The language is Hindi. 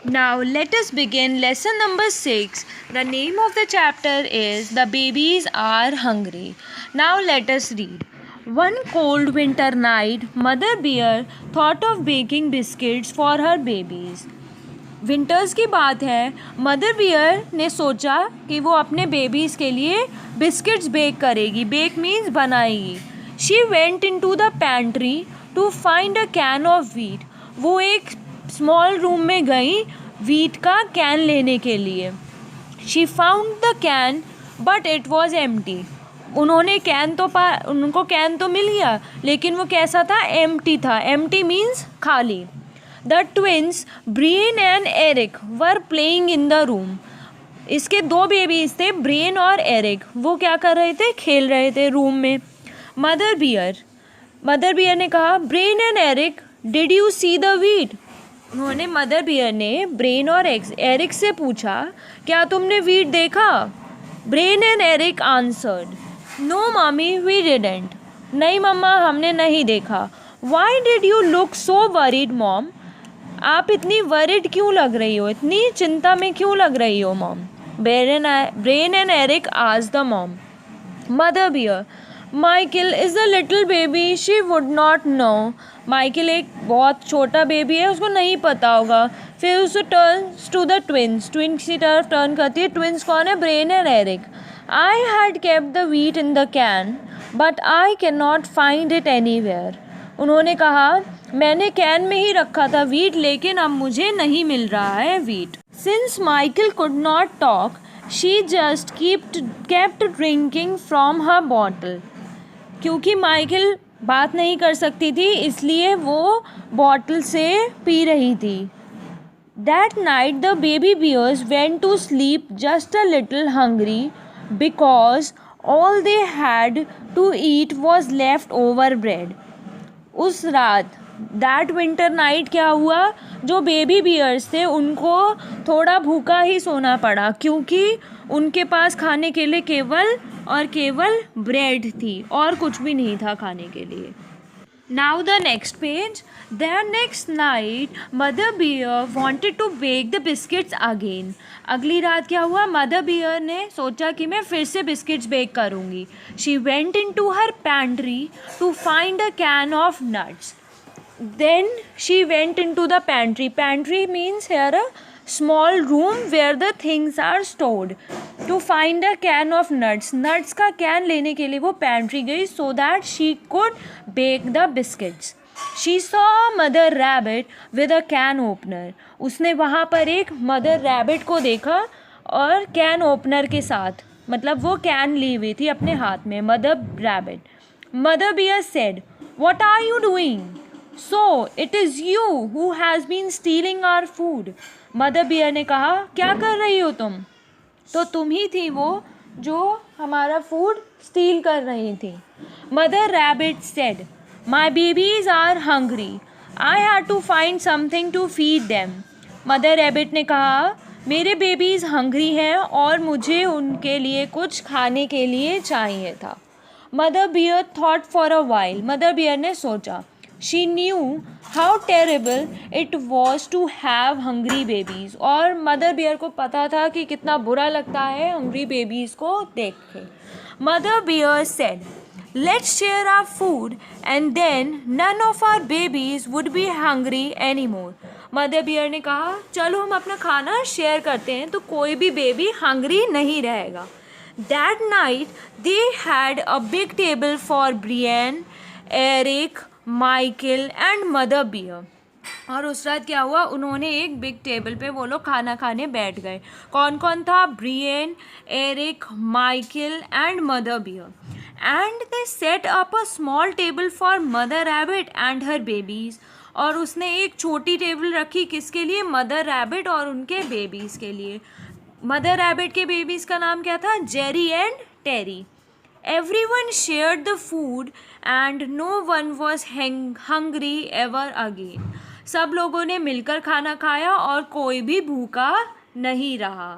Now let us begin lesson number 6. The name of the chapter is The Babies Are Hungry. Now let us read. One cold winter night, Mother Bear thought of baking biscuits for her babies. Winters की बात है. मदर बियर ने सोचा कि वो अपने बेबीज़ के लिए बिस्किट्स बेक करेगी. बेक मीन्स बनाएगी. She went into the pantry to find a can of wheat. वो एक स्मॉल रूम में गई वीट का कैन लेने के लिए. She found the can but it was empty. उनको कैन तो मिल गया, लेकिन वो कैसा था? एम्प्टी था. एम्प्टी मीन्स खाली. The twins, Brian and Eric, were playing in the room. इसके दो बेबीज थे, ब्रेन और एरिक. वो क्या कर रहे थे? खेल रहे थे रूम में. मदर बियर ने कहा, Brian and Eric, did you see the wheat? Mother Bear ने ब्रेन और एरिक से पूछा, क्या तुमने वीट देखा? Brian and Eric answered, no mummy, we didn't. नहीं मम्मा, हमने नहीं देखा. Why did you look so worried mom? आप इतनी वरिड क्यों लग रही हो? इतनी चिंता में क्यों लग रही हो mom? Brian and Eric asked the mom. Mother Bear, Michael is a little baby, she would not know. Michael एक बहुत छोटा बेबी है, उसको नहीं पता होगा. फिर उसे टर्न्स टू द ट्विंस की तरफ टर्न करती है. ट्विंस कौन है? Brian and Eric. I had kept the wheat in the can but I can not find it anywhere. उन्होंने कहा, मैंने कैन में ही रखा था वीट, लेकिन अब मुझे नहीं मिल रहा है wheat. Since Michael could not talk, she just kept drinking from her bottle. क्योंकि माइकल बात नहीं कर सकती थी, इसलिए वो बॉटल से पी रही थी. That night the baby bears went to sleep just a little hungry because all they had to eat was left over bread. उस रात दैट विंटर नाइट क्या हुआ? जो बेबी बियर्स थे उनको थोड़ा भूखा ही सोना पड़ा, क्योंकि उनके पास खाने के लिए केवल ब्रेड थी और कुछ भी नहीं था खाने के लिए. Now the next page. The next night Mother Bear wanted to bake the biscuits again. अगली रात क्या हुआ? मदर बियर ने सोचा कि मैं फिर से बिस्किट्स बेक करूँगी. She went into her pantry to find a can of nuts. Then she went into the pantry. Pantry means here a small room where the things are stored. To find a can of nuts. Nuts का कैन लेने के लिए वो पैंट्री गई so that she could bake the biscuits. She saw a mother rabbit with a can opener. उसने वहाँ पर एक मदर रैबिट को देखा और कैन ओपनर के साथ, मतलब वो कैन ली हुई थी अपने हाथ में. Mother Rabbit. Mother Bear said, what are you doing? So it is you who has been stealing our food. Mother Bear ने कहा, क्या कर रही हो तुम? तो तुम ही थी वो जो हमारा फूड स्टील कर रही थी. Mother Rabbit said, my babies are hungry, I had to find something to feed them. Mother Rabbit ने कहा, मेरे बेबीज़ हंग्री हैं और मुझे उनके लिए कुछ खाने के लिए चाहिए था. Mother Bear thought for a while. Mother Bear ने सोचा. She knew how terrible it was to have hungry babies. और मदर बियर को पता था कि कितना बुरा लगता है hungry babies को देख के. Mother Bear said, let's share our food and then none of our babies would be hungry anymore. Mother Bear ने कहा, चलो हम अपना खाना शेयर करते हैं तो कोई भी बेबी हंग्री नहीं रहेगा. That night they had a big table for Brian, Eric, Michael and Mother Bear. और उस रात क्या हुआ? उन्होंने एक बिग टेबल पे वो लोग खाना खाने बैठ गए. कौन कौन था? Brian, Eric, Michael and Mother Bear. And they set up a small table for Mother Rabbit and her babies. और उसने एक छोटी टेबल रखी किसके लिए? मदर रैबिट और उनके बेबीज़ के लिए. मदर रैबिट के बेबीज़ का नाम क्या था? Jerry and Terry. Everyone shared the food and no one was hungry ever again. सब लोगों ने मिलकर खाना खाया और कोई भी भूखा नहीं रहा.